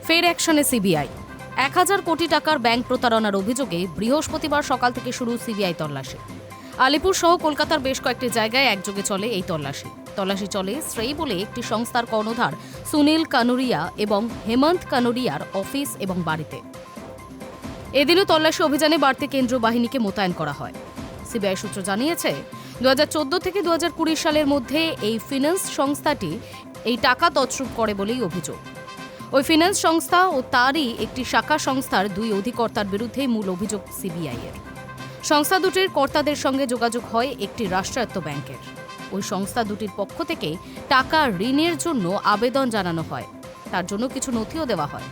ফের অ্যাকশনে সিবিআই। ১,০০০ কোটি টাকার ব্যাংক প্রতারণার অভিযোগে বৃহস্পতিবার সকাল থেকে শুরু সিবিআই তল্লাশি। আলিপুর সহ কলকাতার বেশ কয়েকটি জায়গায় একযোগে চলে এই তল্লাশি চলে শ্রেই বলে একটি সংস্থার কর্ণধার সুনীল কানুরিয়া এবং হেমন্ত কানুরিয়ার অফিস এবং বাড়িতে। এদিনও তল্লাশি অভিযানে বাড়তি কেন্দ্রীয় বাহিনীকে মোতায়েন করা হয়। সিবিআই সূত্র জানিয়েছে, 2014 থেকে 2020 সালের মধ্যে এই ফিন্যান্স সংস্থাটি এই টাকা তছরূপ করে বলেই অভিযোগ। ওই ফিন্যান্স সংস্থা ও তারই একটি শাখা সংস্থার 2 অধিকর্তার বিরুদ্ধে মূল অভিযোগ সিবিআই-এর। সংস্থা দুটির কর্তাদের সঙ্গে যোগাযোগ হয় একটি রাষ্ট্রায়ত্ত ব্যাংকের। ওই সংস্থা দুটির পক্ষ থেকে টাকা ঋণের জন্য আবেদন জানানো হয়, তার জন্য কিছু নথিও দেওয়া হয়।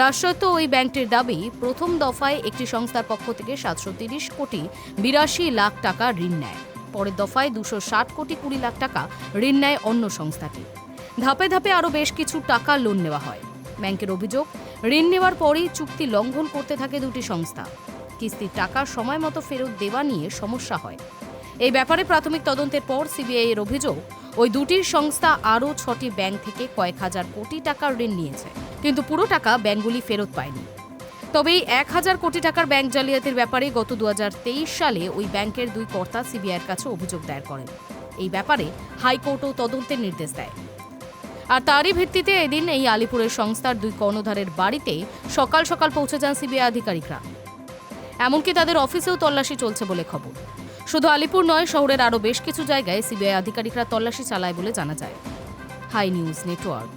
রাষ্ট্রায়ত্ত ওই ব্যাংকটির দাবি, প্রথম দফায় একটি সংস্থার পক্ষ থেকে 730 কোটি 82 লাখ টাকা ঋণ নেয়। পরের দফায় 260 কোটি 20 লাখ টাকা ঋণ নেয় অন্য সংস্থাটি। ধাপে ধাপে আরও বেশ কিছু টাকা লোন নেওয়া হয়। ব্যাংকের অভিযোগ, ঋণ নেওয়ার পরই চুক্তি লঙ্ঘন করতে থাকে দুটি সংস্থা। কিস্তির টাকা সময় মতো ফেরত দেওয়া নিয়ে সমস্যা হয়। এই ব্যাপারে প্রাথমিক তদন্তের পর সিবিআই এর অভিযোগ, ওই দুটি সংস্থা আরও 6টি ব্যাংক থেকে কয়েক হাজার কোটি টাকার ঋণ নিয়েছে, কিন্তু পুরো টাকা ব্যাংকগুলি ফেরত পায়নি। তবে এই 1,000 কোটি টাকার ব্যাংক জালিয়াতির ব্যাপারে গত 2023 সালে ওই ব্যাংকের 2 কর্তা সিবিআইয়ের কাছে অভিযোগ দায়ের করেন। এই ব্যাপারে হাইকোর্টও তদন্তের নির্দেশ দেয়। আর তারই ভিত্তিতে এদিন এই আলিপুরের সংস্থার 2 কর্ণধারের বাড়িতে সকাল সকাল পৌঁছে যান সিবিআই আধিকারিকরা। এমনকি তাদের অফিসেও তল্লাশি চলছে বলে খবর। শুধু আলিপুর নয়, শহরের আরও বেশ কিছু জায়গায় সিবিআই আধিকারিকরা তল্লাশি চালায় বলে জানা যায়। High News network.